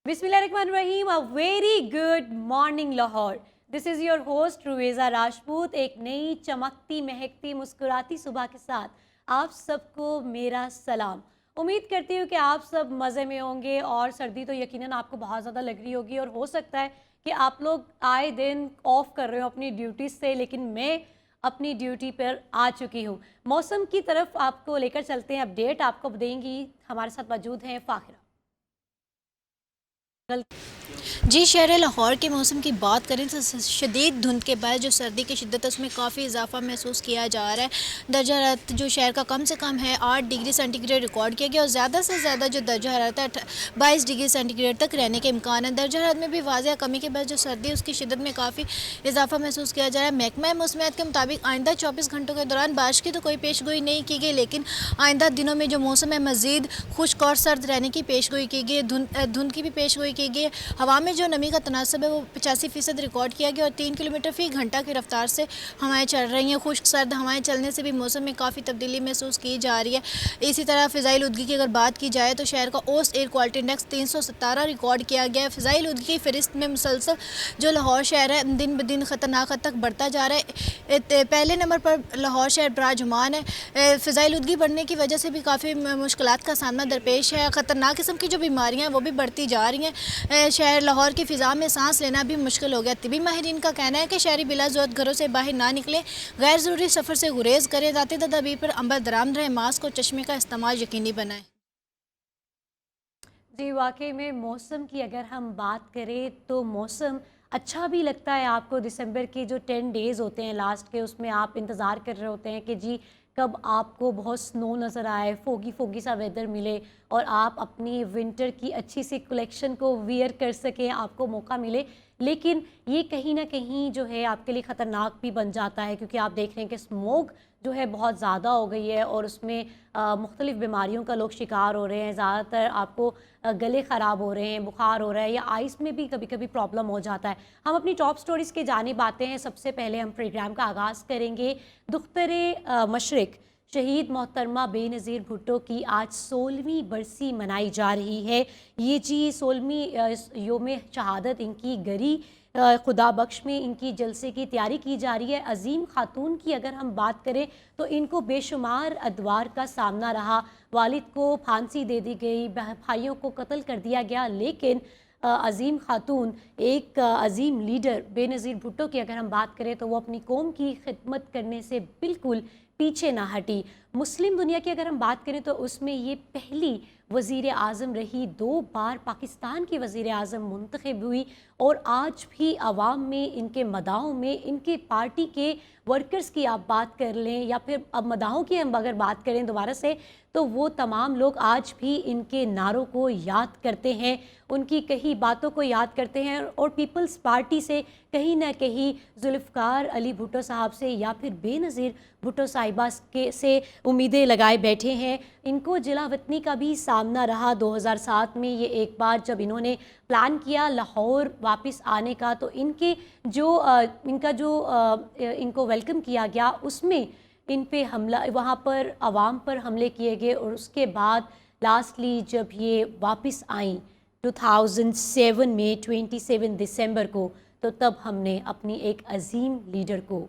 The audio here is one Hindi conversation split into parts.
बिस्मिल्लाहिर्रहमानिर्रहीम। A very good morning Lahore. This is your host Ruveza Rajput. एक नई चमकती महकती मुस्कुराती सुबह के साथ आप सबको मेरा सलाम। उम्मीद करती हूँ कि आप सब मज़े में होंगे और सर्दी तो यकीनन आपको बहुत ज़्यादा लग रही होगी और हो सकता है कि आप लोग आए दिन ऑफ कर रहे हो अपनी ड्यूटी से, लेकिन मैं अपनी ड्यूटी पर आ चुकी हूँ। मौसम की तरफ आपको लेकर चलते हैं, अपडेट आपको देंगी। हमारे साथ मौजूद हैं फ़ाहिरा। जी, शहर लाहौर के मौसम की बात करें तो शदीद धुंध के बाद जो सर्दी की शिद्दत है उसमें काफ़ी इजाफा महसूस किया जा रहा है। दर्जा हरारत जो शहर का कम से कम है 8 डिग्री सेंटीग्रेड रिकॉर्ड किया गया और ज़्यादा से ज़्यादा जो दर्जा हरारत है 22 डिग्री सेंटीग्रेड तक रहने के इम्कान है। दर्जा हरारत में भी वाज़ह कमी के बाद जो सर्दी है उसकी शिद्दत में काफ़ी इजाफा महसूस किया जा रहा है। महकमा मौसमियात के मुताबिक आइंदा 24 घंटों के दौरान बारिश की तो कोई पेशगोई नहीं की गई, लेकिन आइंदा दिनों में जो मौसम है मज़ीद खुश्क और सर्द रहने की पेशगोई की गई है। धुंध की भी पेशगोई की गई है। हवा में जो नमी का तनासब है वो 85% रिकॉर्ड किया गया और 3 किलोमीटर फी घंटा की रफ्तार से हवाएं चल रही हैं। खुश्क सर्द हवाएं चलने से भी मौसम में काफ़ी तब्दीली महसूस की जा रही है। इसी तरह फ़िज़ाई आलूदगी की अगर बात की जाए तो शहर का औसत एयर क्वालिटी इंडेक्स 317 रिकॉर्ड किया गया है। फ़िज़ाई आलूदगी की फ़हरिस्त में मुसलसल जो लाहौर शहर है दिन ब दिन ख़तरनाक हद तक बढ़ता जा रहा है। पहले नंबर पर लाहौर शहर बराजुमान है। फ़िज़ाई आलूदगी बढ़ने की वजह से भी काफ़ी मुश्किलात का सामना दरपेश है। ख़तरनाक किस्म की जो बीमारियाँ हैं वो भी बढ़ती जा रही हैं। शहर लाहौर की फ़िज़ा में सांस लेना भी मुश्किल हो गया। तिबी माहिरीन का कहना है कि शहरी बिला ज़रूरत घरों से बाहर ना निकलें, गैर ज़रूरी सफ़र से गुरेज करें, ज़ाती तदाबीर पर अमल दरामद रहें, मास्क और चश्मे का इस्तेमाल यकीनी बनाएं। जी, वाक़ई में मौसम की अगर हम बात करें तो मौसम अच्छा भी लगता है आपको। दिसंबर के जो 10 डेज़ होते हैं लास्ट के, उसमें आप इंतज़ार कर रहे होते हैं कि जी कब आपको बहुत स्नो नज़र आए, फोगी फोगी सा वेदर मिले और आप अपनी विंटर की अच्छी सी कलेक्शन को वियर कर सकें, आपको मौका मिले। लेकिन ये कहीं न कहीं जो है आपके लिए ख़तरनाक भी बन जाता है, क्योंकि आप देख रहे हैं कि स्मोक जो है बहुत ज़्यादा हो गई है और उसमें मुख्तलिफ़ बीमारियों का लोग शिकार हो रहे हैं। ज़्यादातर आपको गले ख़राब हो रहे हैं, बुखार हो रहा है या आइस में भी कभी कभी प्रॉब्लम हो जाता है। हम अपनी टॉप स्टोरीज़ के जानिब आते हैं। सबसे पहले हम प्रोग्राम का आगाज़ करेंगे दुख्तरे मशरिक़ शहीद मोहतरमा बेनज़ीर भुट्टो की आज 16वीं बरसी मनाई जा रही है। ये जी 16वीं योम शहादत इनकी गरी खुदा बख्श में इनकी जलसे की तैयारी की जा रही है। अजीम खातून की अगर हम बात करें तो इनको बेशुमार अदवार का सामना रहा। वालिद को फांसी दे दी गई, भाइयों को कत्ल कर दिया गया, लेकिन अजीम खातून एक अजीम लीडर बेनज़ीर भुट्टो की अगर हम बात करें तो वो अपनी कौम की खिदमत करने से बिल्कुल पीछे ना हटी। मुस्लिम दुनिया की अगर हम बात करें तो उसमें ये पहली वज़ीर आज़म रही, 2 बार पाकिस्तान की वज़ीर आज़म मुंतखब हुई और आज भी आवाम में इनके मदाहों में इनके पार्टी के वर्कर्स की आप बात कर लें या फिर अब मदाहों की हम अगर बात करें दोबारा से, तो वो तमाम लोग आज भी इनके नारों को याद करते हैं, उनकी कही बातों को याद करते हैं और पीपल्स पार्टी से कहीं ना कहीं जुल्फ़िकार अली भुट्टो साहब से या फिर बेनज़ीर भुट्टो साहिबा के से उम्मीदें लगाए बैठे हैं। इनको जिला वतनी का भी सामना रहा। 2007 में ये एक बार जब इन्होंने प्लान किया लाहौर वापस आने का, तो इनके जो इनका जो इनको वेलकम किया गया उसमें इन पे हमला, वहाँ पर आवाम पर हमले किए गए और उसके बाद लास्टली जब ये वापस आई 2007 में 27 दिसंबर को, तो तब हमने अपनी एक अजीम लीडर को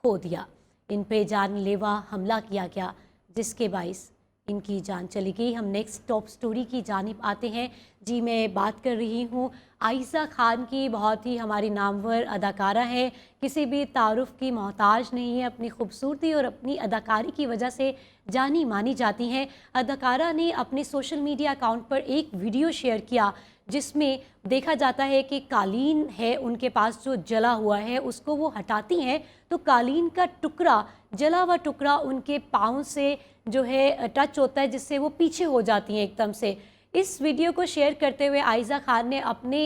खो दिया। इन पे जानलेवा हमला किया गया जिसके बाइस इनकी जान चली गई। हम नेक्स्ट टॉप स्टोरी की जानिब आते हैं। जी, मैं बात कर रही हूँ आयशा खान की। बहुत ही हमारी नामवर अदाकारा है, किसी भी तारुफ की मोहताज नहीं है, अपनी खूबसूरती और अपनी अदाकारी की वजह से जानी मानी जाती हैं। अदाकारा ने अपने सोशल मीडिया अकाउंट पर एक वीडियो शेयर किया जिसमें देखा जाता है कि कालीन है उनके पास जो जला हुआ है, उसको वो हटाती हैं तो कालीन का टुकड़ा, जला हुआ टुकड़ा उनके पाँव से जो है टच होता है, जिससे वो पीछे हो जाती हैं एकदम से। इस वीडियो को शेयर करते हुए आयशा खान ने अपने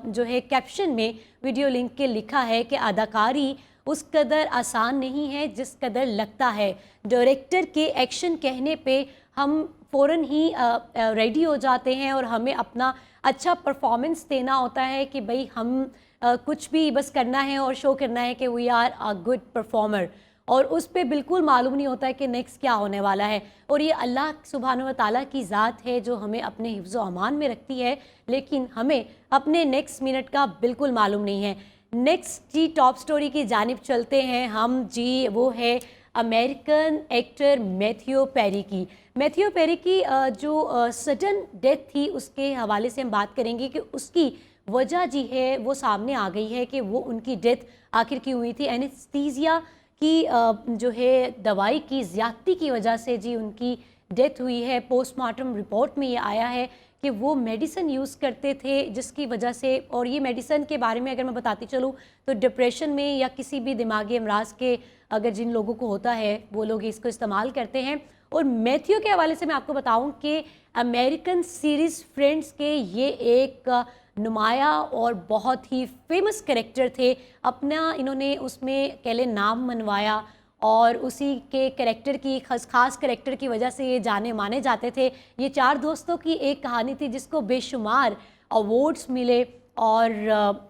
जो है कैप्शन में वीडियो लिंक के लिखा है कि अदाकारी उस कदर आसान नहीं है जिस कदर लगता है। डायरेक्टर के एक्शन कहने पे हम फ़ौरन ही रेडी हो जाते हैं और हमें अपना अच्छा परफॉर्मेंस देना होता है कि भाई हम कुछ भी बस करना है और शो करना है कि we are a good performer. और उस पे बिल्कुल मालूम नहीं होता है कि नेक्स्ट क्या होने वाला है। और ये अल्लाह सुब्हान व तआला की ज़ात है जो हमें अपने हिफ्ज़ व अमान में रखती है, लेकिन हमें अपने नेक्स्ट मिनट का बिल्कुल मालूम नहीं है। नेक्स्ट जी टॉप स्टोरी की जानिब चलते हैं हम जी, वो है अमेरिकन एक्टर मैथ्यू पेरी की। मैथ्यू पेरी की जो सडन डेथ थी उसके हवाले से हम बात करेंगे कि उसकी वजह जी है वो सामने आ गई है कि वो उनकी डेथ आखिर क्यों हुई थी। एनेस्थीसिया की जो है दवाई की ज़्यादती की वजह से जी उनकी डेथ हुई है। पोस्टमार्टम रिपोर्ट में ये आया है कि वो मेडिसिन यूज़ करते थे जिसकी वजह से, और ये मेडिसिन के बारे में अगर मैं बताती चलूँ तो डिप्रेशन में या किसी भी दिमागी अमराज के अगर जिन लोगों को होता है वो लोग इसको इस्तेमाल करते हैं। और मैथ्यू के हवाले से मैं आपको बताऊं कि अमेरिकन सीरीज़ फ्रेंड्स के ये एक नुमाया और बहुत ही फेमस कैरेक्टर थे। अपना इन्होंने उसमें कहले नाम मनवाया और उसी के कैरेक्टर की खास कैरेक्टर की वजह से ये जाने माने जाते थे। ये चार दोस्तों की एक कहानी थी जिसको बेशुमार अवार्ड्स मिले और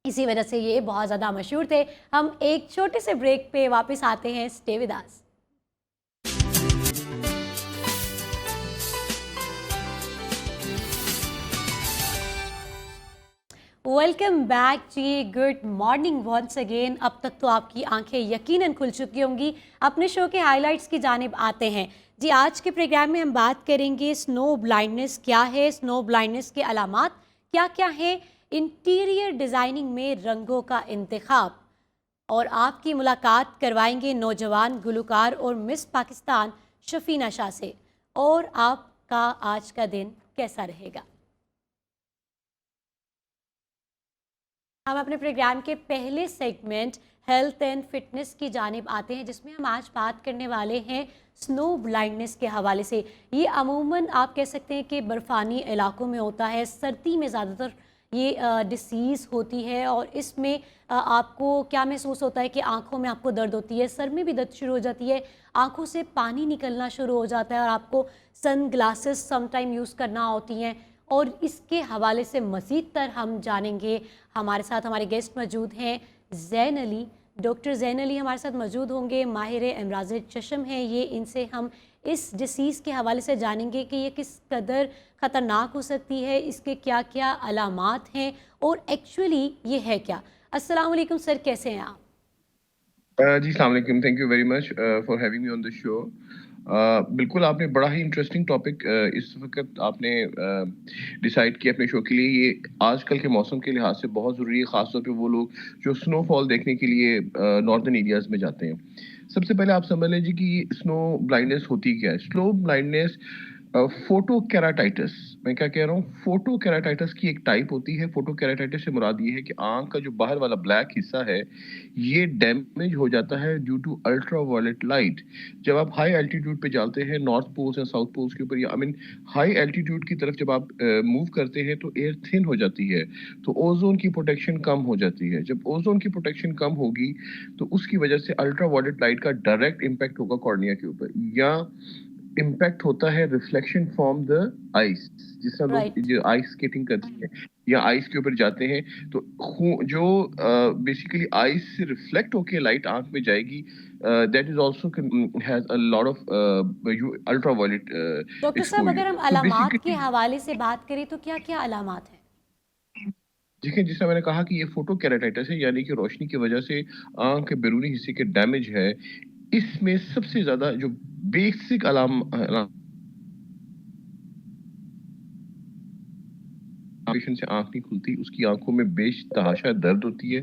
इसी वजह से ये बहुत ज़्यादा मशहूर थे। हम एक छोटे से ब्रेक पे वापस आते हैं। Stay with us. Welcome back जी, गुड मॉर्निंग वंस अगेन। अब तक तो आपकी आंखें यकीनन खुल चुकी होंगी। अपने शो के हाइलाइट्स की जानिब आते हैं जी। आज के प्रोग्राम में हम बात करेंगे स्नो ब्लाइंडनेस क्या है, स्नो ब्लाइंडनेस के अलामात क्या क्या हैं, इंटीरियर डिज़ाइनिंग में रंगों का इंतखाब, और आपकी मुलाकात करवाएंगे नौजवान गुलकार और मिस पाकिस्तान शफीना शाह से। और आपका आज का दिन कैसा रहेगा। हम अपने प्रोग्राम के पहले सेगमेंट हेल्थ एंड फिटनेस की जानिब आते हैं, जिसमें हम आज बात करने वाले हैं स्नो ब्लाइंडनेस के हवाले से। ये अमूमन आप कह सकते हैं कि बर्फ़ानी इलाकों में होता है, सर्दी में ज़्यादातर ये डिसीज़ होती है। और इसमें आपको क्या महसूस होता है कि आँखों में आपको दर्द होती है, सर में भी दर्द शुरू हो जाती है, आँखों से पानी निकलना शुरू हो जाता है और आपको सन ग्लासेस समटाइम यूज़ करना होती हैं। और इसके हवाले से मज़ीद तर हम जानेंगे। हमारे साथ हमारे गेस्ट मौजूद हैं ज़ैन अली, डॉक्टर ज़ैन अली हमारे साथ मौजूद होंगे, माहिर अमराज चश्म हैं ये। इनसे हम इस डिसीज़ के हवाले से जानेंगे कि ये किस कदर ख़तरनाक हो सकती है, इसके क्या क्या अलामात हैं और एक्चुअली ये है क्या। अस्सलाम वालेकुम सर, कैसे हैं आप? जी अस्सलाम वालेकुम, thank you very much for having me on the show. बिल्कुल आपने बड़ा ही इंटरेस्टिंग टॉपिक इस वक्त आपने डिसाइड किया अपने शो के लिए। ये आजकल के मौसम के लिहाज से बहुत ज़रूरी है, ख़ासतौर पे वो लोग जो स्नोफॉल देखने के लिए नॉर्दर्न एरियाज़ में जाते हैं। सबसे पहले आप समझ लीजिए कि स्नो ब्लाइंडनेस होती क्या है। स्नो ब्लाइंडनेस फोटो केराटाइटिस, मैं क्या कह रहा हूँ, फोटो केराटाइटिस की एक टाइप होती है। फोटो केराटाइटिस से मुराद ये है कि आंख का जो बाहर वाला ब्लैक हिस्सा है ये डैमेज हो जाता है due to ultraviolet light. जब आप हाई एल्टीट्यूड पे जाते हैं, नॉर्थ पोल्स या साउथ पोल्स के ऊपर, या आई मीन हाई एल्टीट्यूड की तरफ जब आप मूव करते हैं तो एयर थिन हो जाती है, तो ओजोन की प्रोटेक्शन कम हो जाती है। जब ओजोन की प्रोटेक्शन कम होगी तो उसकी वजह से अल्ट्रा वायलेट लाइट का डायरेक्ट इम्पैक्ट होगा कॉर्निया के ऊपर, या इम्पैक्ट होता है रिफ्लेक्शन फ्रॉम द आइस। जिस तरह लोग राइट। जो आइस स्केटिंग करते हैं या आइस के ऊपर जाते हैं तो जो बेसिकली आइस से रिफ्लेक्ट होके लाइट आंख में जाएगी, that is also has a lot of ultraviolet doctor साहब, अगर एक्सपोजर। हम तो अलामात के बेसिकली हवाले से बात करें तो क्या क्या अलामात हैं? देखिए, जिस मैंने कहा कि ये फोटो केराटाइटिस है, यानी कि रोशनी की वजह से आंख के बैरूनी हिस्से के डैमेज है। इसमें सबसे ज्यादा जो बेसिक पेशेंट से आंख नहीं खुलती, उसकी आंखों में बेतहाशा दर्द होती है,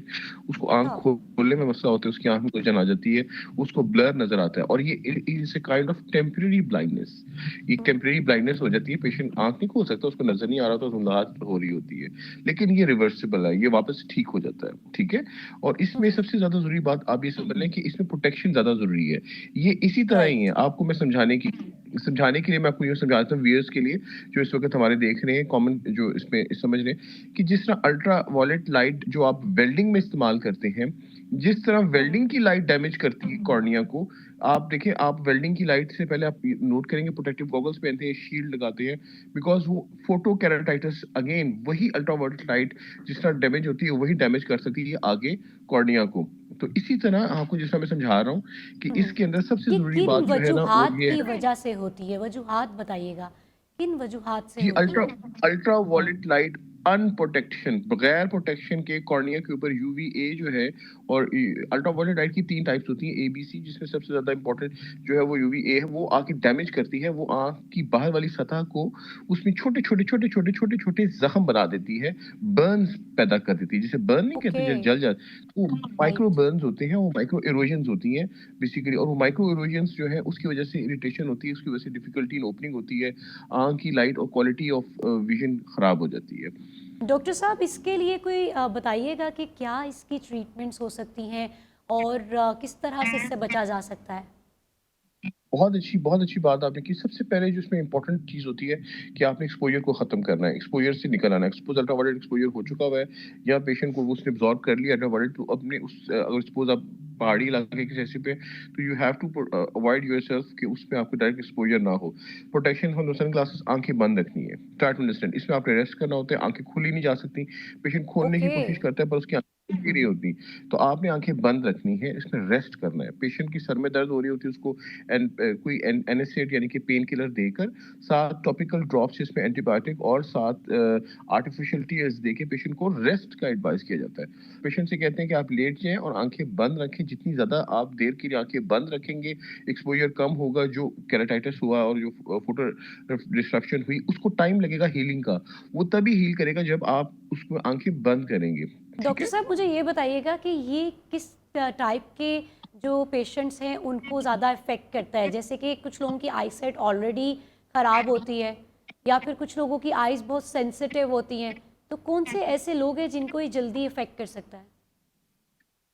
उसको आंख हाँ। खोलने में मसला होता है, उसकी आंख में उलझन आ जाती है, उसको ब्लर नजर आता है। और ये is a kind of temporary blindness. ये टेम्परेरी ब्लाइंडनेस हो जाती है, पेशेंट आंख नहीं खोल सकता, उसको नजर नहीं आ रहा तो धुंधलाहट हो रही होती है, लेकिन ये रिवर्सिबल है, ये वापस ठीक हो जाता है। ठीक है। और इसमें सबसे ज्यादा जरूरी बात आप ये समझ लें कि इसमें प्रोटेक्शन ज्यादा जरूरी है। ये इसी तरह ही राइट। है, आपको मैं समझाने के लिए मैं आपको यूँ समझाता हूँ, व्यूअर्स के लिए जो इस वक्त हमारे देख रहे हैं, कॉमन जो इसमें समझ रहे हैं कि जिस तरह अल्ट्रा वायलेट लाइट जो आप वेल्डिंग में इस्तेमाल करते हैं, जिस तरह वेल्डिंग की लाइट डैमेज करती है कॉर्निया को, आप देखिए, आप वेल्डिंग की लाइट से पहले आप नोट करेंगे प्रोटेक्टिव गॉगल्स पहनते हैं, शील्ड लगाते हैं, बिकॉज़ वो फोटो केराटाइटिस अगेन वही अल्ट्रावायलेट लाइट जिस तरह डैमेज होती है वही डैमेज कर सकती है आगे कॉर्निया को। तो इसी तरह आपको जिस तरह मैं समझा रहा हूँ कि हम्म, इसके अंदर सबसे ये ज़रूरी किन बात जो है ना वो वजूहात ये की है वजह से होती है? वजूहात बताइएगा, किन वजूहात से जी, होती है? अल्ट्रा वायलेट लाइट अनप्रोटेक्शन, बगैर प्रोटेक्शन के कॉर्निया के ऊपर यूवीए जो है, और अल्ट्रा वायलेट लाइट की 3 टाइप्स होती हैं, एबीसी, जिसमें सबसे ज्यादा इंपॉर्टेंट जो है वो यूवीए है। वो आंख डैमेज करती है, वो आंख की बाहर वाली सतह को उसमें छोटे छोटे छोटे छोटे छोटे छोटे जख्म बना देती है, बर्न्स पैदा कर देती है, जिसे बर्न नहीं कहते, ओके, जब जल जाते, तो माइक्रो राइट। बर्न्स होते हैं, वो माइक्रो इरोजन्स होती हैं बेसिकली। और वो माइक्रो इरोजन्स जो है उसकी वजह से इरिटेशन होती है, उसकी वजह से डिफिकल्टी इन ओपनिंग होती है, आंख की लाइट और क्वालिटी ऑफ विजन खराब हो जाती है। डॉक्टर साहब, इसके लिए कोई बताइएगा कि क्या इसकी ट्रीटमेंट्स हो सकती हैं और किस तरह से इससे बचा जा सकता है? बहुत अच्छी बात आपने की। सबसे पहले जो इसमें इम्पोर्टेंट चीज़ होती है कि आपने एक्सपोज़र को ख़त्म करना है, एक्सपोज़र से निकल आना है। सपोज़ अल्ट्रावायलेट एक्सपोज़र हो चुका हुआ है या पेशेंट को उसने अब्ज़ॉर्ब कर लिया अल्ट्रावायलेट, तो अपने अगर सपोज़ आप पहाड़ी इलाके की जैसे पे, तो you have to avoid yourself कि उसमें आपको डायरेक्ट एक्सपोज़र ना हो। प्रोटेक्शन फ्रॉम द सनग्लासेस, आँखें बंद रखनी है। ट्राई टू अंडरस्टैंड, इसमें आपने रेस्ट करना होता है, आँखें खुली नहीं जा सकती। पेशेंट खोलने की ओके, कोशिश करता है पर उसकी आँखें खुल नहीं रही होती, तो आपने आँखें बंद रखनी है, इसमें रेस्ट करना है। पेशेंट की सर में दर्द हो रही होती है, उसको कोई एनेस्थेट यानी कि पेन किलर देकर, 7 टॉपिकल ड्रॉप्स इसमें एंटीबायोटिक और 7 आर्टिफिशियल टीयर्स देके पेशेंट को रेस्ट का एडवाइस किया जाता है। पेशेंट से कहते हैं कि आप लेट जाएं और आंखें बंद रखें। जितनी ज्यादा आप देर के लिए आंखें बंद रखेंगे, एक्सपोजर कम होगा, जो केराटाइटिस हुआ और जो फोटो डिस्ट्रक्शन हुई उसको टाइम लगेगा हीलिंग का। वो तभी हील करेगा जब आप उसको आंखें बंद करेंगे। ठीक डॉक्टर है। साहब मुझे ये बताइएगा कि ये किस टाइप के जो पेशेंट्स हैं उनको ज़्यादा इफ़ेक्ट करता है? जैसे कि कुछ लोगों की आईसाइट ऑलरेडी ख़राब होती है या फिर कुछ लोगों की आइज़ बहुत सेंसिटिव होती हैं, तो कौन से ऐसे लोग हैं जिनको ये जल्दी इफ़ेक्ट कर सकता है?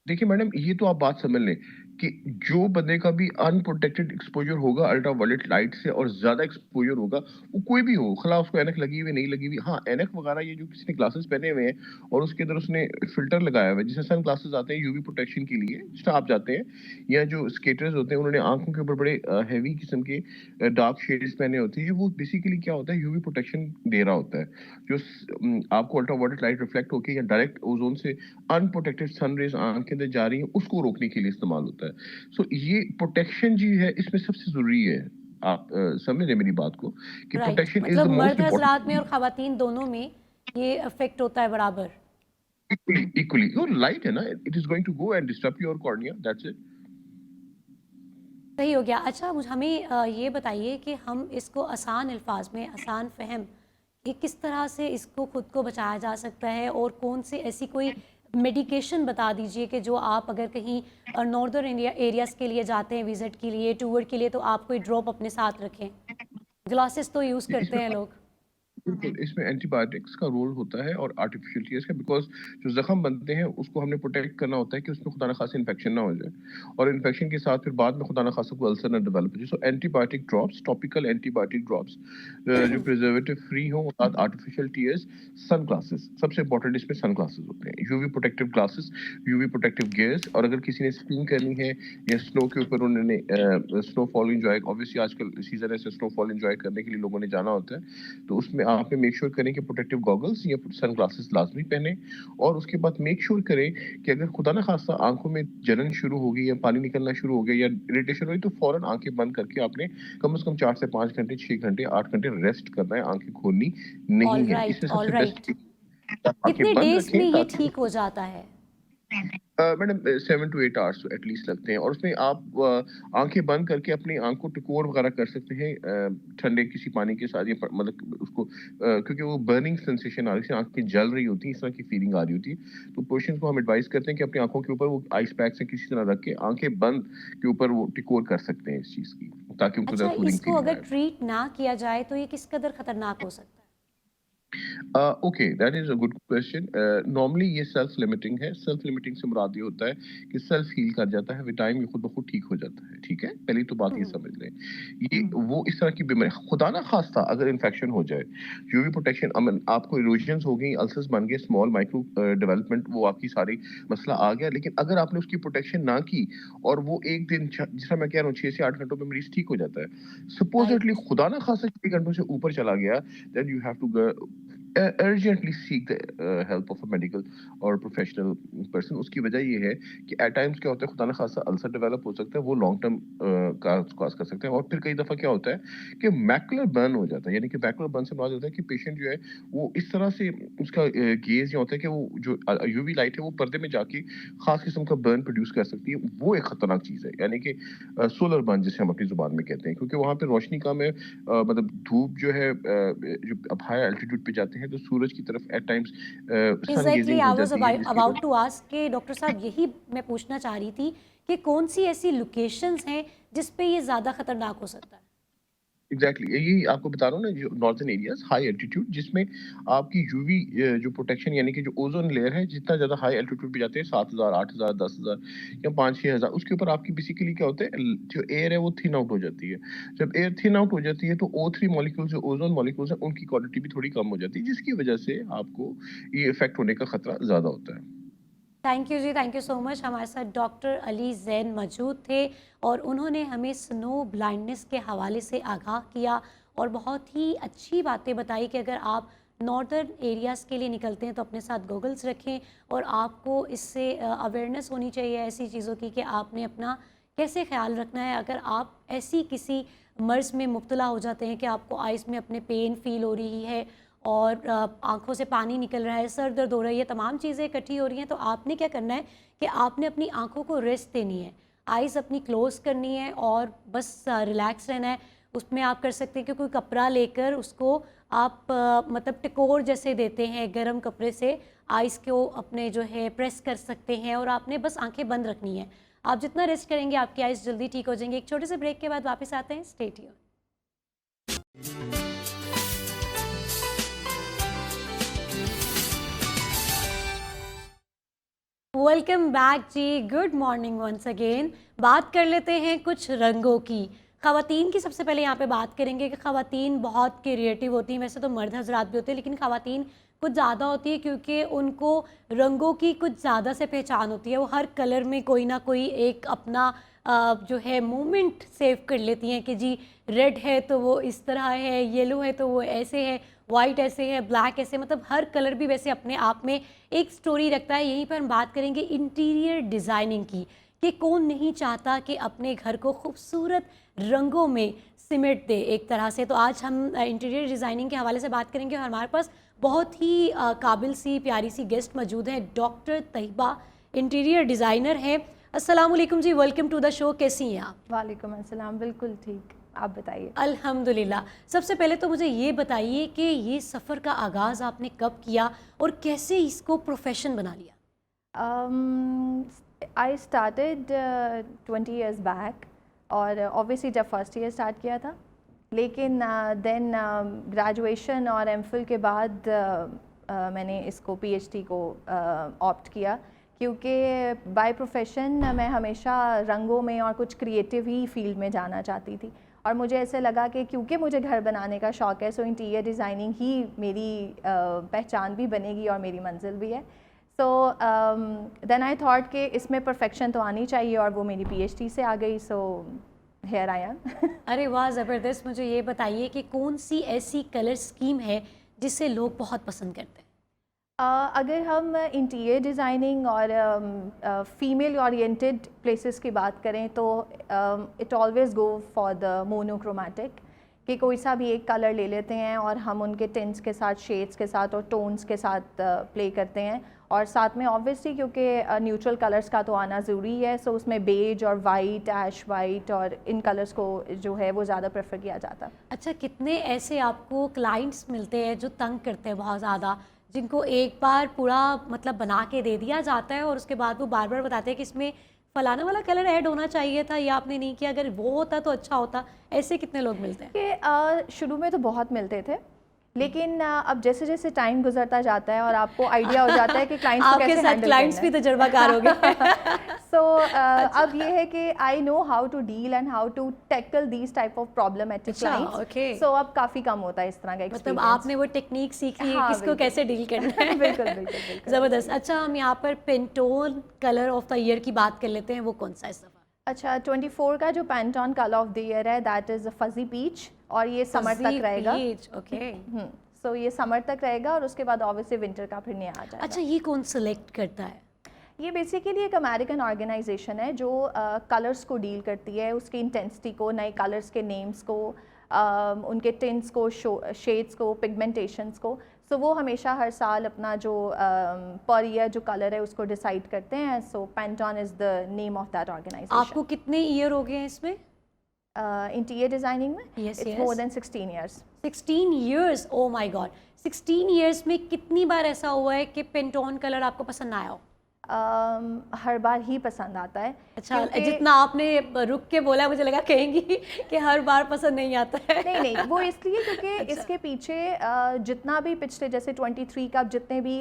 देखिए मैडम, ये तो आप बात समझ लें कि जो बंदे का भी अनप्रोटेक्टेड एक्सपोजर होगा अल्ट्रावायलेट लाइट से और ज्यादा एक्सपोजर होगा, वो कोई भी हो, खला उसको ऐनक लगी हुई नहीं लगी हुई, हाँ ऐनक वगैरह ये जो किसी ने ग्लासेस पहने हुए हैं और उसके अंदर उसने फिल्टर लगाया हुआ है, जिससे सन ग्लासेस आते हैं यूवी प्रोटेक्शन के लिए, जिसमें आप जाते हैं, या जो स्केटर्स होते हैं उन्होंने आंखों के ऊपर बड़े हैवी किस्म के डार्क शेड्स पहने होते हैं, वो बेसिकली क्या होता है, यूवी प्रोटेक्शन दे रहा होता है, जो आपको अल्ट्रावायलेट लाइट रिफ्लेक्ट होकर या डायरेक्ट ओजोन से अनप्रोटेक्टेड सन रेज आंख के अंदर जा रही है उसको रोकने के लिए इस्तेमाल होता है। सो ये प्रोटेक्शन जी है, इसमें सबसे जरूरी है। आप समझ रहे हैं मेरी बात को कि राइट, प्रोटेक्शन इज मतलब द मर्द मोस्ट हजरात में और इम्पोर्टेंट। ख़वातीन दोनों में ये इफ़ेक्ट होता है बराबर। इक्वली इक्वली वो लाइट है ना, it is going to go and disturb your cornea, that's it. सही हो गया। अच्छा, हमें ये बताइए कि हम इसको आसान अल्फाज में, आसान फ़हम, कि किस तरह से इसको खुद को बचाया जा सकता है और कौन से ऐसी कोई मेडिकेशन बता दीजिए कि जो आप अगर कहीं नॉर्दर्न इंडिया एरियाज़ के लिए जाते हैं विज़िट के लिए, टूर के लिए, तो आप कोई ड्रॉप अपने साथ रखें। ग्लासेस तो यूज़ करते इसमें हैं लोग। बिल्कुल, इसमें एंटीबायोटिक्स का रोल होता है और आर्टिफिशियल टीयर्स का, बिकॉज़ जो ज़ख्म बनते हैं उसको हमने प्रोटेक्ट करना होता है कि उसमें खुदा न खास्ता इन्फेक्शन ना हो जाए, और इन्फेक्शन के साथ फिर बाद में खुदा न खास्ता कोई अल्सर ना डेवलप हो जाए। So antibiotic drops, topical antibiotic drops जो प्रिजर्वेटिव फ्री हो, साथ आर्टिफिशियल टीयर्स, सनग्लासेस, सबसे इंपॉर्टेंट इसमें सनग्लासेस होते हैं, UV protective glasses, UV protective gears. और अगर किसी ने स्कीइंग करनी है या स्नो के ऊपर उन्होंने स्नोफॉल एंजॉय, ऑब्वियसली आजकल सीजन है स्नोफॉल एंजॉय करने के लिए लोगों ने जाना होता है, तो उसमें आपने मेक श्योर करें कि प्रोटेक्टिव गॉगल्स या सनग्लासेस लाजमी पहने। और उसके बाद मेक श्योर करें कि अगर खुदा ना खास्ता आंखों में जलन शुरू हो गई या पानी निकलना शुरू हो गया या इरिटेशन हुई, तो फौरन आंखें बंद करके आपने कम से कम 4 से 5 घंटे, 6 घंटे, 8 घंटे रेस्ट करना है, आंखें खोलनी नहीं है। इसमें ऑल सबसे राइट। बेस्ट आंखें कितने बंद डेज़ में रखें ये ताकि ठीक हो जाता है? मैडम 7 टू 8 आवर्स एटलीस्ट लगते हैं, और उसमें आप आंखें बंद करके अपनी आंख को टिकोर वगैरह कर सकते हैं ठंडे किसी पानी के साथ, या मतलब उसको क्योंकि वो बर्निंग सेंसेशन आ रही है, आंखें जल रही होती है, इस तरह की फीलिंग आ रही होती है, तो पेशेंट को हम एडवाइस करते हैं कि अपनी आंखों के ऊपर वो आइस पैक से किसी तरह रख के आंखें बंद के ऊपर वो टिकोर कर सकते हैं इस चीज की, ताकि उनको अच्छा, ज़्यादा कूलिंग इसको फीलिंग अगर आए। ट्रीट ना किया जाए तो ये किस कदर खतरनाक हो सकता है? Okay, that is a good question. Normally ये सेल्फ लिमिटिंग है। सेल्फ लिमिटिंग से मुराद ये होता है कि सेल्फ हील कर जाता है, विद टाइम ये खुद ब खुद ठीक हो जाता है। ठीक है, पहली तो बात ये हम्म। समझ लें। ये वो इस तरह की बीमारी, खुदा ना खास्ता अगर इन्फेक्शन हो जाए, यूवी प्रोटेक्शन, अमन आपको इरोजन्स हो गई, अल्सर्स बन गए, स्मॉल माइक्रो डेवलपमेंट, वो आपकी सारी मसला आ गया। लेकिन अगर आपने उसकी प्रोटेक्शन ना की और वो एक दिन जिस मैं कह रहा हूँ 6 से 8 घंटों में मरीज ठीक हो जाता है, सपोजिटली राइट। खुदा ना खास्ता 6 घंटों से ऊपर चला गया, then you have to urgently seek the help of a medical or professional person। उसकी वजह ये है कि एट टाइम्स क्या होता है, खुदा न खासा अल्सर डेवलप हो सकता है, वो लॉन्ग टर्म काज कर सकते हैं। और फिर कई दफ़ा क्या होता है कि मैकुलर बर्न हो जाता है। यानी कि मैकुलर बर्न से मुराद होता है कि पेशेंट जो है वो इस तरह से उसका गेज ये होता है कि वो जो यूवी लाइट है वो पर्दे में जाके खास किस्म का बर्न प्रोड्यूस कर सकती है। वो एक खतरनाक चीज़ है, यानी कि सोलर बर्न जिसे हम अपनी जुबान में कहते हैं, क्योंकि वहाँ पे रोशनी कम है। मतलब धूप जो है जो अब हाई एल्टीट्यूड पे जाते हैं तो सूरज की तरफ एट टाइम्स सन एग्जैक्टली, गेजिंग आई हो वाज जाती है, जिसकी अबाउट वजह टू आस्क के डॉक्टर साहब, यही मैं पूछना चाह रही थी कि कौन सी ऐसी लोकेशंस हैं जिस पे ये ज़्यादा खतरनाक हो सकता है। एग्जैक्टली यही आपको बता रहा हूँ ना, जो नॉर्दर्न एरियाज हाई एल्टीट्यूड, जिसमें आपकी यूवी जो प्रोटेक्शन, यानी कि जो ओजोन लेयर है, जितना ज्यादा हाई एल्टीट्यूड पे जाते हैं 7,000 8,000 10,000 या 5-6 हज़ार, उसके ऊपर आपकी बेसिकली क्या होता है, जो एयर है वो थिन आउट हो जाती है। जब एयर थिन आउट हो जाती है तो O3 मॉलिक्यूल्स, जो ओजोन मॉलिक्यूल्स हैं, उनकी क्वालिटी भी थोड़ी कम हो जाती है, जिसकी वजह से आपको ये इफेक्ट होने का खतरा ज्यादा होता है। थैंक यू जी, थैंक यू सो मच। हमारे साथ डॉक्टर अली जैन मौजूद थे और उन्होंने हमें स्नो ब्लाइंडनेस के हवाले से आगाह किया और बहुत ही अच्छी बातें बताई कि अगर आप नॉर्दर्न एरियाज़ के लिए निकलते हैं तो अपने साथ गोगल्स रखें और आपको इससे अवेयरनेस होनी चाहिए ऐसी चीज़ों की कि आपने अपना कैसे ख्याल रखना है। अगर आप ऐसी किसी मर्ज़ में मुब्तला हो जाते हैं कि आपको आइज़ में अपने पेन फ़ील हो रही है और आँखों से पानी निकल रहा है, सर दर्द हो रहा है, ये तमाम चीज़ें इकट्ठी हो रही हैं, तो आपने क्या करना है कि आपने अपनी आँखों को रेस्ट देनी है, आइज़ अपनी क्लोज़ करनी है और बस रिलैक्स रहना है। उसमें आप कर सकते हैं कि कोई कपड़ा लेकर उसको आप मतलब टिकोर जैसे देते हैं, गर्म कपड़े से आइज़ को अपने जो है प्रेस कर सकते हैं और आपने बस आँखें बंद रखनी है। आप जितना रेस्ट करेंगे आपकी आइज़ जल्दी ठीक हो जाएंगी। एक छोटे से ब्रेक के बाद वापस आते हैं, स्टे ट्यून्ड। वेलकम बैक जी, गुड मॉर्निंग वंस अगेन। बात कर लेते हैं कुछ रंगों की। ख़वातीन की सबसे पहले यहाँ पे बात करेंगे कि ख़वातीन बहुत क्रिएटिव होती हैं। वैसे तो मर्द हजरात भी होते हैं, लेकिन ख़वातीन कुछ ज़्यादा होती है क्योंकि उनको रंगों की कुछ ज़्यादा से पहचान होती है। वो हर कलर में कोई ना कोई एक अपना जो है मोमेंट सेव कर लेती हैं कि जी रेड है तो वो इस तरह है, येलो है तो वो ऐसे है, वाइट ऐसे है, ब्लैक ऐसे, मतलब हर कलर भी वैसे अपने आप में एक स्टोरी रखता है। यहीं पर हम बात करेंगे इंटीरियर डिज़ाइनिंग की कि कौन नहीं चाहता कि अपने घर को खूबसूरत रंगों में सिमट दे एक तरह से। तो आज हम इंटीरियर डिज़ाइनिंग के हवाले से बात करेंगे और हमारे पास बहुत ही काबिल सी प्यारी सी गेस्ट मौजूद हैं। डॉक्टर तैयबा इंटीरियर डिज़ाइनर हैं। अस्सलाम वालेकुम जी, वेलकम टू द शो। कैसी हैं आप? वालेकुम अस्सलाम, बिल्कुल ठीक, आप बताइए। अल्हम्दुलिल्लाह। सबसे पहले तो मुझे ये बताइए कि ये सफ़र का आगाज़ आपने कब किया और कैसे इसको प्रोफेशन बना लिया? आई स्टार्टेड 20 years बैक, और ऑब्वियसली जब फर्स्ट ईयर स्टार्ट किया था, लेकिन देन ग्रेजुएशन और एमफिल के बाद मैंने इसको पीएचडी को ऑप्ट किया, क्योंकि बाय प्रोफेशन मैं हमेशा रंगों में और कुछ क्रिएटिव ही फील्ड में जाना चाहती थी। और मुझे ऐसे लगा कि क्योंकि मुझे घर बनाने का शौक़ है, सो इंटीरियर डिज़ाइनिंग ही मेरी पहचान भी बनेगी और मेरी मंजिल भी है। सो देन आई थॉट कि इसमें परफेक्शन तो आनी चाहिए, और वो मेरी पीएचडी से आ गई। So here I am. अरे वाह, ज़बरदस्त। मुझे ये बताइए कि कौन सी ऐसी कलर स्कीम है जिसे लोग बहुत पसंद करते हैं? अगर हम इंटीरियर डिज़ाइनिंग और फीमेल ओरिएंटेड प्लेसेस की बात करें तो it always go for the monochromatic, कि कोई सा भी एक कलर ले लेते हैं और हम उनके टिंट्स के साथ, शेड्स के साथ और टोन्स के साथ प्ले करते हैं। और साथ में ऑब्वियसली क्योंकि न्यूट्रल कलर्स का तो आना ज़रूरी है, सो उसमें बेज और वाइट, ऐश वाइट और इन कलर्स को जो है वो ज़्यादा प्रेफर किया जाता है। अच्छा, कितने ऐसे आपको क्लाइंट्स मिलते हैं जो तंग करते हैं बहुत ज़्यादा, जिनको एक बार पूरा मतलब बना के दे दिया जाता है और उसके बाद वो बार बार बताते हैं कि इसमें फलाना वाला कलर ऐड होना चाहिए था या आपने नहीं किया, अगर वो होता तो अच्छा होता? ऐसे कितने लोग मिलते हैं? कि शुरू में तो बहुत मिलते थे, लेकिन अब जैसे जैसे टाइम गुजरता जाता है और आपको आइडिया हो जाता है कि क्लाइंट्स को आपके कैसे साथ हैंडल क्लाइंट्स भी तजुर्बाकार हो गए। सो अब ये है कि I know how to deal and how to tackle these type of problematic अच्छा, क्लाइंट्स। okay. सो अब काफ़ी कम होता है इस तरह का मतलब एक्सपीरियंस। आपने वो टेक्निक सीखी है हाँ, किसको बिल्कुल। कैसे डील करना है। बिल्कुल बिल्कुल बिल्कुल ज़बरदस्त। अच्छा, हम यहाँ पर Pantone colour of the year की बात कर लेते हैं, वो कौन सा है इस दफ़ा? अच्छा, 24 का जो पैंटॉन कलर ऑफ द ईयर है दैट इज़ फजी पीच, और ये समर तक रहेगा। ओके। सो ये समर तक रहेगा और उसके बाद ऑब्वियसली विंटर का फिर नया आ जाएगा। अच्छा, ये कौन सेलेक्ट करता है? ये बेसिकली एक अमेरिकन ऑर्गेनाइजेशन है जो कलर्स को डील करती है, उसकी इंटेंसिटी को, नए कलर्स के नेम्स को, उनके टिंट्स को, शेड्स को, पिगमेंटेशंस को। सो वो हमेशा हर साल अपना जो पर ईयर जो कलर है उसको डिसाइड करते हैं। So Pantone is the name of that organisation. आपको कितने ईयर हो गए हैं इसमें? इंटीरियर डिज़ाइनिंग में Yes, it's yes. More than 16 years. 16 years, oh my God. 16 years में कितनी बार ऐसा हुआ है कि पेंटोन कलर आपको पसंद ना आया हो? हर बार ही पसंद आता है। अच्छा, क्योंकि- जितना आपने रुक के बोला, मुझे लगा कहेंगी कि हर बार पसंद नहीं आता है। नहीं नहीं, वो इसलिए क्योंकि अच्छा। इसके पीछे जितना भी पिछले जैसे 23 का जितने भी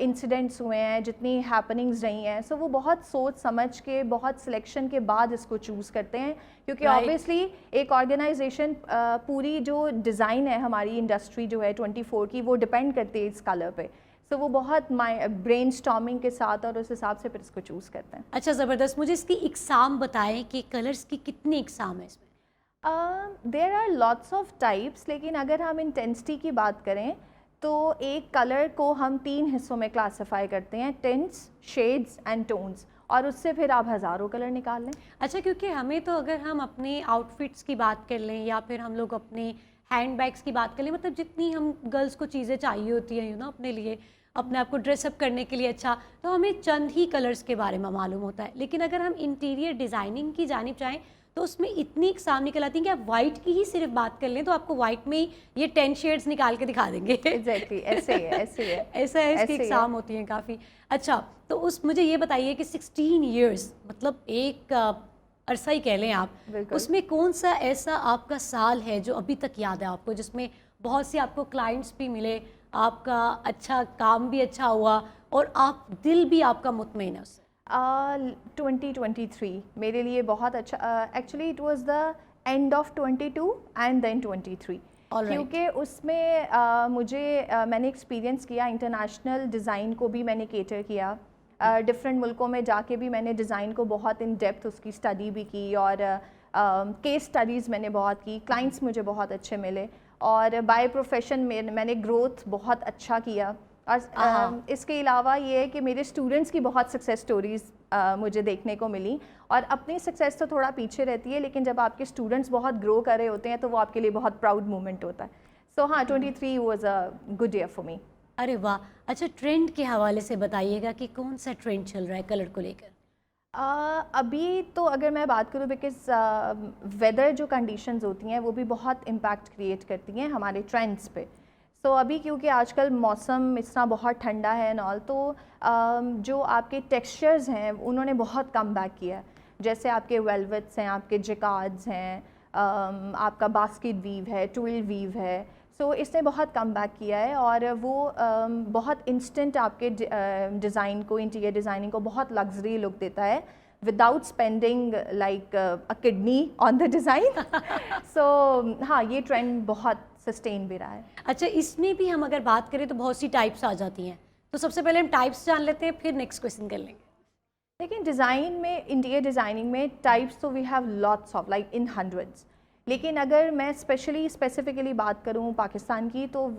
इंसिडेंट्स हुए हैं, जितनी हैपनिंग्स रही हैं, सो वो बहुत सोच समझ के, बहुत सिलेक्शन के बाद इसको चूज़ करते हैं। क्योंकि Right. ऑब्वियसली एक ऑर्गेनाइजेशन पूरी जो डिज़ाइन है हमारी इंडस्ट्री जो है 24 की, वो डिपेंड करती है इस कलर पे। सो वो बहुत ब्रेन स्टॉर्मिंग के साथ और उस हिसाब से फिर इसको चूज़ करते हैं। अच्छा, ज़बरदस्त। मुझे इसकी इकसाम बताएं कि कलर्स की कितनी इकसाम है इसमें? There are lots of types, लेकिन अगर हम इंटेंसिटी की बात करें तो एक कलर को हम 3 हिस्सों में क्लासिफाई करते हैं, टिंट्स, शेड्स एंड टोन्स, और उससे फिर आप हज़ारों कलर निकाल लें। अच्छा, क्योंकि हमें तो अगर हम अपने आउटफिट्स की बात कर लें या फिर हम लोग अपने हैंड बैग्स की बात कर लें, मतलब जितनी हम गर्ल्स को चीज़ें चाहिए होती हैं ना अपने लिए, अपने आप को ड्रेसअप करने के लिए, अच्छा, तो हमें चंद ही कलर्स के बारे में मालूम होता है। लेकिन अगर हम इंटीरियर डिज़ाइनिंग की जानिब चाहें तो उसमें इतनी इकसाम निकल आती हैं कि आप वाइट की ही सिर्फ बात कर लें तो आपको वाइट में ही ये 10 शेड्स निकाल के दिखा देंगे। एग्जैक्टली ऐसे ही है, ऐसे ही है। ऐसा है, इसकी ऐसे ही है। एग्ज़ाम होती हैं काफ़ी। अच्छा, तो उस मुझे ये बताइए कि 16 इयर्स मतलब एक अरसा ही कह लें आप, बिल्कुल। उसमें कौन सा ऐसा आपका साल है जो अभी तक याद है आपको, जिसमें बहुत से आपको क्लाइंट्स भी मिले, आपका अच्छा काम भी अच्छा हुआ और आप दिल भी आपका मुतमईन है उससे? 2023 मेरे लिए बहुत अच्छा, actually it was the end of 22 and then 23। All right. क्योंकि उसमें मुझे मैंने एक्सपीरियंस किया, इंटरनेशनल डिज़ाइन को भी मैंने केटर किया, डिफरेंट मुल्कों में जाके भी मैंने डिज़ाइन को बहुत इन डेप्थ उसकी स्टडी भी की, और केस स्टडीज़ मैंने बहुत की, क्लाइंट्स मुझे बहुत अच्छे मिले, और बाय प्रोफेशन में मैंने ग्रोथ बहुत अच्छा किया। और इसके अलावा ये है कि मेरे स्टूडेंट्स की बहुत सक्सेस स्टोरीज़ मुझे देखने को मिली, और अपनी सक्सेस तो थोड़ा पीछे रहती है, लेकिन जब आपके स्टूडेंट्स बहुत ग्रो कर रहे होते हैं तो वो आपके लिए बहुत प्राउड मोमेंट होता है। सो हाँ, 23 was a good year for me. अरे वाह। अच्छा, ट्रेंड के हवाले से बताइएगा कि कौन सा ट्रेंड चल रहा है कलर को लेकर? अभी तो अगर मैं बात करूँ, बिकॉज वेदर जो कंडीशंस होती हैं वो भी बहुत इम्पैक्ट क्रिएट करती हैं हमारे ट्रेंड्स पे। सो अभी क्योंकि आजकल मौसम इस तरह बहुत ठंडा है एंड ऑल, तो जो आपके टेक्सचर्स हैं उन्होंने बहुत कम बैक किया है। जैसे आपके वेलवेट्स हैं, आपके जिकार्ड्स हैं, आपका बास्केट वीव है, ट्विल वीव है, सो इसने बहुत कम बैक किया है, और वो बहुत इंस्टेंट आपके डिज़ाइन को, इंटीरियर डिज़ाइनिंग को बहुत लग्जरी लुक देता है without spending like a kidney on the design. So हाँ, ये ट्रेंड बहुत सस्टेन भी रहा है। अच्छा, इसमें भी हम अगर बात करें तो बहुत सी टाइप्स आ जाती हैं, तो सबसे पहले हम टाइप्स जान लेते हैं, फिर नेक्स्ट क्वेश्चन कर लेंगे। लेकिन डिज़ाइन में, इंटीरियर डिज़ाइनिंग में टाइप्स तो we have lots of, like in hundreds. लेकिन अगर मैं स्पेसिफिकली बात करूं पाकिस्तान की, तो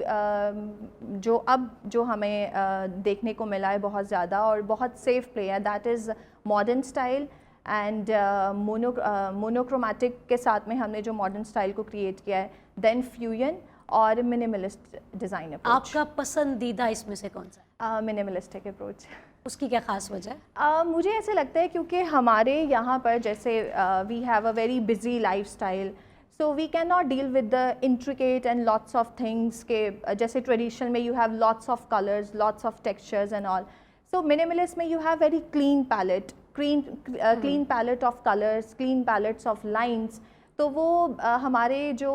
जो हमें देखने को मिला है बहुत ज़्यादा और बहुत सेफ प्ले है, that is modern style and monochromatic के साथ में हमने जो मॉडर्न स्टाइल को क्रिएट किया है, देन फ्यूजन और मिनिमलिस्ट डिज़ाइन अप्रोच। आपका पसंदीदा इसमें से कौन सा है? Minimalistic approach. उसकी क्या खास वजह है? मुझे ऐसे लगता है क्योंकि हमारे यहाँ पर जैसे we have a very busy lifestyle, so we can not deal with the intricate and lots of things के, जैसे ट्रेडिशनल में you have lots of colours, lots of textures and all. So minimalist में you have very clean palette, clean palette of colours, clean palettes of lines. तो वो हमारे जो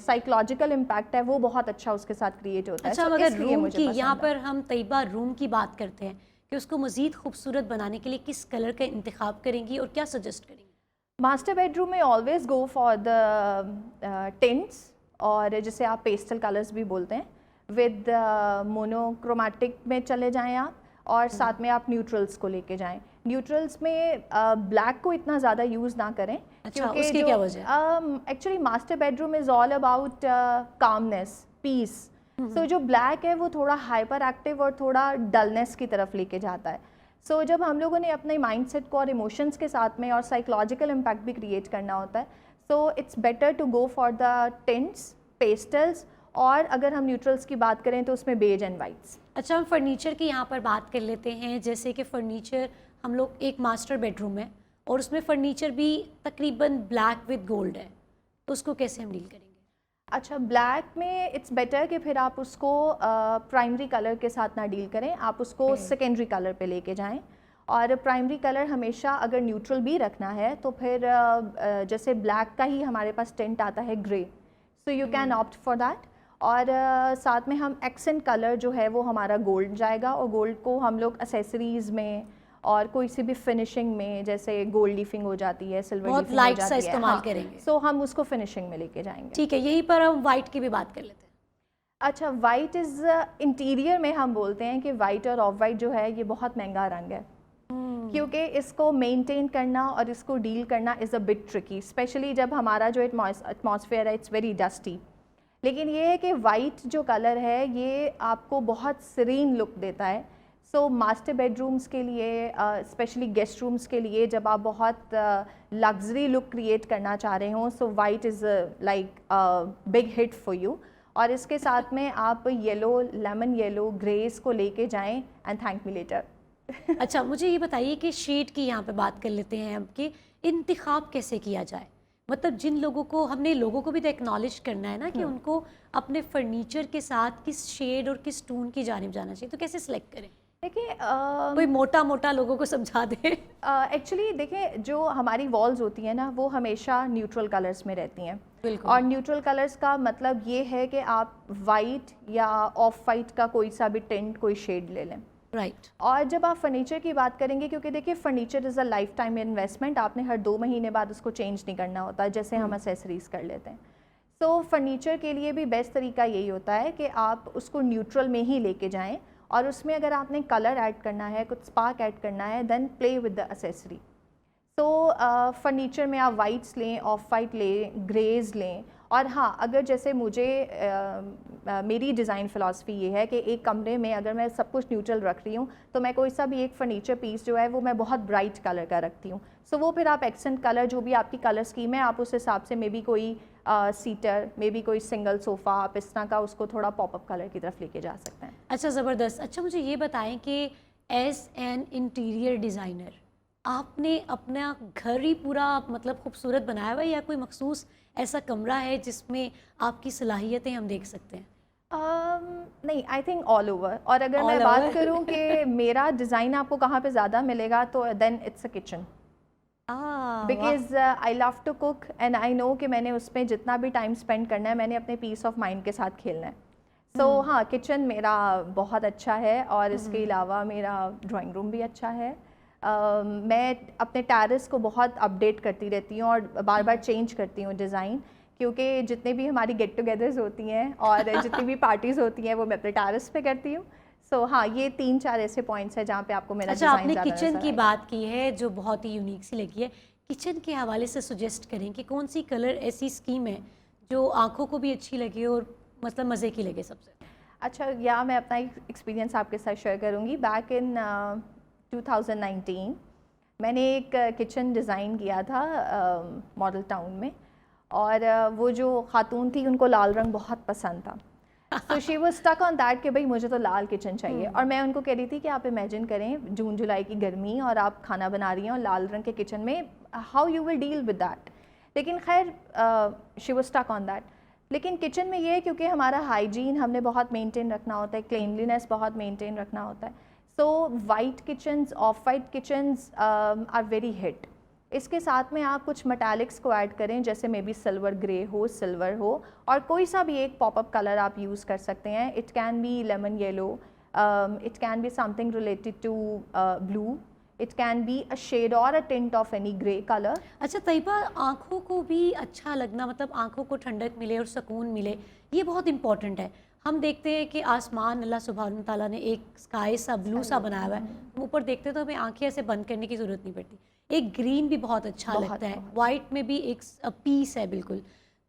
साइकोलॉजिकल इम्पैक्ट है वो बहुत अच्छा उसके साथ क्रिएट होता है। अच्छा, So, अगर इसलिए रूम मुझे की पसंद यहाँ है। पर हम तैयबा रूम की बात करते हैं कि उसको मज़ीद खूबसूरत बनाने के लिए किस कलर का इंतखाब करेंगी और क्या सजेस्ट करेंगी? मास्टर बेडरूम में always go for the tints, और जिसे आप पेस्टल कलर्स भी बोलते हैं, विद मोनोक्रोमेटिक में चले जाएं आप, और साथ में आप न्यूट्रल्स को लेके जाएं। न्यूट्रल्स में ब्लैक को इतना ज़्यादा यूज़ ना करें, अच्छा, उसकी क्या वजह actually master bedroom is all about calmness, peace. So जो ब्लैक है वो थोड़ा हाइपर एक्टिव और थोड़ा डलनेस की तरफ लेके जाता है। सो जब हम लोगों ने अपने माइंडसेट को और इमोशंस के साथ में और साइकोलॉजिकल इम्पैक्ट भी क्रिएट करना होता है, so it's better to go for the tints, pastels, और अगर हम न्यूट्रल्स की बात करें तो उसमें बेज एंड वाइट्स। अच्छा, हम फर्नीचर की यहाँ पर बात कर लेते हैं। जैसे कि फर्नीचर हम लोग एक मास्टर बेडरूम है और उसमें फर्नीचर भी तकरीबन ब्लैक विद गोल्ड है, तो उसको कैसे हम डील करेंगे? अच्छा, ब्लैक में इट्स बेटर कि फिर आप उसको प्राइमरी कलर के साथ ना डील करें, आप उसको सेकेंडरी कलर पे लेके जाएं। और प्राइमरी कलर हमेशा अगर न्यूट्रल भी रखना है तो फिर जैसे ब्लैक का ही हमारे पास टेंट आता है grey, so you can opt for that. और साथ में हम एक्सेंट कलर जो है वो हमारा गोल्ड जाएगा, और गोल्ड को हम लोग एसेसरीज़ में और कोई सी भी फिनिशिंग में, जैसे गोल्ड लीफिंग हो जाती है, सिल्वर बहुत लीफिंग हो लाइट सा जाती है, इस्तेमाल करेंगे। सो हम उसको फिनिशिंग में लेके जाएंगे। ठीक है, यहीं पर हम वाइट की भी बात कर लेते हैं। अच्छा, वाइट इज़ इंटीरियर में हम बोलते हैं कि वाइट और ऑफ वाइट जो है ये बहुत महंगा रंग है, क्योंकि इसको मेंटेन करना और इसको डील करना is a bit tricky, specially जब हमारा जो एटमॉस्फेयर है इट्स वेरी डस्टी। लेकिन ये है कि वाइट जो कलर है ये आपको बहुत सीरीन लुक देता है। सो मास्टर बेडरूम्स के लिए, स्पेशली गेस्ट रूम्स के लिए, जब आप बहुत लग्जरी लुक क्रिएट करना चाह रहे हो, so white is like big hit for you. और इसके साथ में आप येलो, लेमन येलो, ग्रेस को लेके जाएं एंड थैंक मी लेटर। अच्छा, मुझे ये बताइए कि शेड की यहाँ पे बात कर लेते हैं हम कि इंतखाब कैसे किया जाए। मतलब जिन लोगों को, हमने लोगों को भी तो एक्नॉलेज करना है ना कि उनको अपने फर्नीचर के साथ किस शेड और किस टोन की जानिब जाना चाहिए, तो कैसे सिलेक्ट करें? देखिए, कोई मोटा मोटा लोगों को समझा दे। एक्चुअली देखिए, जो हमारी वॉल्स होती हैं ना वो हमेशा न्यूट्रल कलर्स में रहती हैं। बिल्कुल। और न्यूट्रल कलर्स का मतलब ये है कि आप वाइट या ऑफ वाइट का कोई सा भी टिंट, कोई शेड ले लें। राइट। और जब आप फर्नीचर की बात करेंगे, क्योंकि देखिए furniture is a life time investment, आपने हर 2 महीने बाद उसको चेंज नहीं करना होता जैसे हम एसेसरीज़ कर लेते हैं। सो फर्नीचर के लिए भी बेस्ट तरीका यही होता है कि आप उसको न्यूट्रल में ही लेके जाएं, और उसमें अगर आपने कलर ऐड करना है, कुछ स्पार्क ऐड करना है, then play with the accessory. तो फर्नीचर में आप वाइट्स लें, ऑफ वाइट लें, ग्रेज लें। और हाँ, अगर जैसे मुझे मेरी डिज़ाइन फ़िलासफ़ी ये है कि एक कमरे में अगर मैं सब कुछ न्यूट्रल रख रही हूँ तो मैं कोई सा भी एक फ़र्नीचर पीस जो है वो मैं बहुत ब्राइट कलर का रखती हूँ। सो वो फिर आप एक्सेंट कलर, जो भी आपकी कलर स्कीम है, आप उस हिसाब से मे बी कोई सीटर, मे बी कोई सिंगल सोफ़ा, आप इस तरह का उसको थोड़ा पॉपअप कलर की तरफ लेके जा सकते हैं। अच्छा, ज़बरदस्त। अच्छा, मुझे ये बताएं कि एज एन इंटीरियर डिज़ाइनर आपने अपना घर ही पूरा मतलब खूबसूरत बनाया हुआ है, या कोई मखसूस ऐसा कमरा है जिसमें आपकी सलाहियतें हम देख सकते हैं? नहीं, आई थिंक ऑल ओवर। और अगर मैं All बात over? करूं कि मेरा डिज़ाइन आपको कहाँ पे ज़्यादा मिलेगा, तो then it's a kitchen, because I love to cook and I know कि मैंने उसमें जितना भी टाइम स्पेंड करना है, मैंने अपने पीस ऑफ माइंड के साथ खेलना है। सो हाँ, किचन मेरा बहुत अच्छा है, और इसके अलावा मेरा ड्राइंग रूम भी अच्छा है। मैं अपने टेरेस को बहुत अपडेट करती रहती हूँ और बार बार चेंज करती हूँ डिज़ाइन, क्योंकि जितने भी हमारी गेट टुगेदर्स होती हैं और जितनी भी पार्टीज़ होती हैं वो मैं अपने टेरेस पे करती हूँ। सो हाँ, ये 3-4 ऐसे पॉइंट्स हैं जहाँ पे आपको मेरा अच्छा, डिज़ाइन आपने ज़्यादा किचन नज़र की आएगा। बात की है जो बहुत ही यूनिक सी लगी है। किचन के हवाले से सजेस्ट करें कि कौन सी कलर ऐसी स्कीम है जो आंखों को भी अच्छी लगे और मतलब मज़े की लगे सबसे? अच्छा, या मैं अपना एक्सपीरियंस आपके साथ शेयर करूँगी। बैक इन 2019 मैंने एक किचन डिज़ाइन किया था मॉडल टाउन में, और वो जो खातून थी उनको लाल रंग बहुत पसंद था। So she was stuck on that कि भाई मुझे तो लाल किचन चाहिए। और मैं उनको कह रही थी कि आप इमेजिन करें जून जुलाई की गर्मी और आप खाना बना रही हैं और लाल रंग के किचन में, how you will deal with that. लेकिन खैर she was stuck on that. लेकिन किचन में ये है, क्योंकि हमारा हाइजीन हमने बहुत मेंटेन रखना होता है, क्लीनलीनेस बहुत मेंटेन रखना होता है। So white kitchens, of white kitchens are very hit, इसके साथ में आप कुछ मेटालिक्स को ऐड करें, जैसे मे बी सिल्वर ग्रे हो, सिल्वर हो, और कोई सा भी एक पॉपअप कलर आप यूज़ कर सकते हैं. It can be lemon yellow, it can be something related to blue, it can be a shade or a tint of any grey colour. अच्छा तैयबा, आँखों को भी अच्छा लगना, मतलब आँखों को ठंडक मिले और सुकून मिले, ये बहुत इंपॉर्टेंट है. हम देखते हैं कि आसमान अल्लाह सुब्हान ताला ने एक स्काई सा ब्लू सा बनाया हुआ है, हम ऊपर देखते हैं तो हमें आंखें ऐसे बंद करने की ज़रूरत नहीं पड़ती. एक ग्रीन भी बहुत अच्छा लगता है, वाइट में भी एक पीस है बिल्कुल.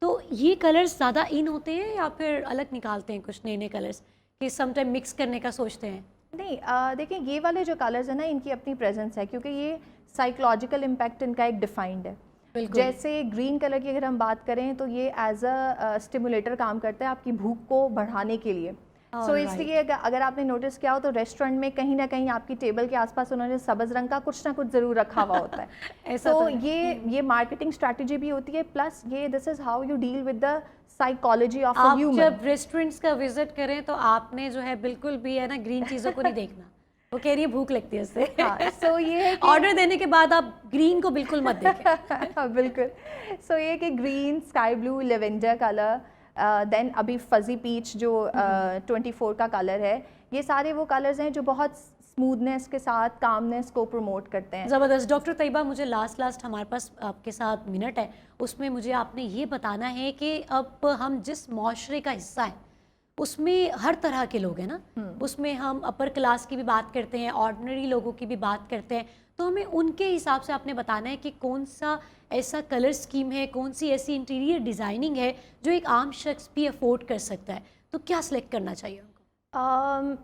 तो ये कलर्स ज़्यादा इन होते हैं या फिर अलग निकालते हैं कुछ नए नए कलर्स कि समटाइम मिक्स करने का सोचते हैं? नहीं, देखिए ये वाले जो कलर्स हैं ना, इनकी अपनी प्रेजेंस है, क्योंकि ये साइकोलॉजिकल इम्पैक्ट इनका एक डिफाइंड है. जैसे ग्रीन कलर की अगर हम बात करें तो ये एज अ स्टिमुलेटर काम करता है आपकी भूख को बढ़ाने के लिए. सो इसलिए अगर आपने नोटिस किया हो तो रेस्टोरेंट में कहीं ना कहीं आपकी टेबल के आसपास उन्होंने सब्ज रंग का कुछ ना कुछ ज़रूर रखा हुआ होता है. ऐसा तो ये मार्केटिंग स्ट्रैटेजी भी होती है, प्लस ये this is how you deal with the psychology of a आप ह्यूमन. जब रेस्टोरेंट्स का विजिट करें तो आपने जो है बिल्कुल भी है ना ग्रीन चीज़ों को नहीं देखना, वो कह रही है भूख लगती है उससे. सो ये है कि ऑर्डर देने के बाद आप ग्रीन को बिल्कुल मत देखें. बिल्कुल. सो ये कि green, sky blue, lavender colour, then अभी फजी पीच जो 24 का कलर है, ये सारे वो कलर्स हैं जो बहुत स्मूथनेस के साथ कामनेस को प्रमोट करते हैं. ज़बरदस्त. डॉक्टर तैयबा, मुझे लास्ट हमारे पास आपके साथ मिनट है, उसमें मुझे आपने ये बताना है कि अब हम जिस माशरे का हिस्सा है उसमें हर तरह के लोग हैं ना, उसमें हम अपर क्लास की भी बात करते हैं, ऑर्डिनरी लोगों की भी बात करते हैं, तो हमें उनके हिसाब से आपने बताना है कि कौन सा ऐसा कलर स्कीम है, कौन सी ऐसी इंटीरियर डिज़ाइनिंग है जो एक आम शख्स भी अफोर्ड कर सकता है, तो क्या सिलेक्ट करना चाहिए उनको?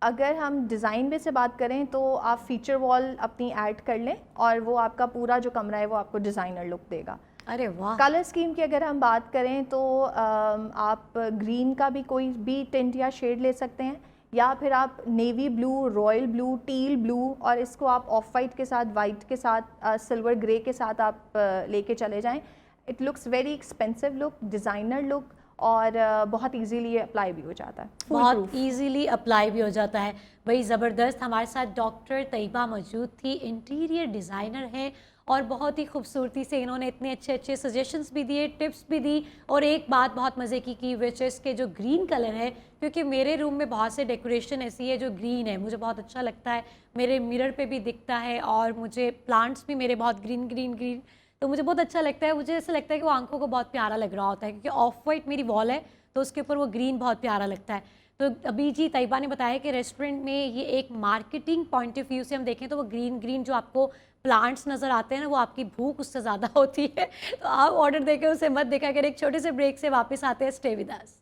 अगर हम डिज़ाइन में से बात करें तो आप फीचर वॉल अपनी ऐड कर लें और वो आपका पूरा जो कमरा है वो आपको डिज़ाइनर लुक देगा. अरे वाह. कलर स्कीम की अगर हम बात करें तो आप ग्रीन का भी कोई भी टिंट या शेड ले सकते हैं, या फिर आप navy blue, royal blue, teal blue, और इसको आप ऑफ वाइट के साथ, वाइट के साथ, सिल्वर ग्रे के साथ आप लेके चले जाएं. It looks very expensive look, designer look, और बहुत इजीली अप्लाई भी हो जाता है. बहुत इजीली अप्लाई भी हो जाता है. वही ज़बरदस्त. हमारे साथ डॉक्टर तैयबा मौजूद थी, इंटीरियर डिज़ाइनर हैं, और बहुत ही खूबसूरती से इन्होंने इतने अच्छे अच्छे सजेशंस भी दिए, टिप्स भी दी, और एक बात बहुत मज़े की विच इज़ के जो ग्रीन कलर है, क्योंकि मेरे रूम में बहुत से डेकोरेशन ऐसी है जो ग्रीन है, मुझे बहुत अच्छा लगता है, मेरे मिरर पे भी दिखता है, और मुझे प्लांट्स भी मेरे बहुत ग्रीन, तो मुझे बहुत अच्छा लगता है. मुझे ऐसा लगता है कि वो आंखों को बहुत प्यारा लग रहा होता है, क्योंकि ऑफ वाइट मेरी वॉल है तो उसके ऊपर वो ग्रीन बहुत प्यारा लगता है. तो अभी जी तैयबा ने बताया कि रेस्टोरेंट में ये एक मार्केटिंग पॉइंट ऑफ व्यू से हम देखें तो वो ग्रीन जो आपको प्लांट्स नज़र आते हैं ना, वो आपकी भूख उससे ज़्यादा होती है. तो आप ऑर्डर देकर उसे मत देखा करें. एक छोटे से ब्रेक से वापस आते हैं. Stay with us.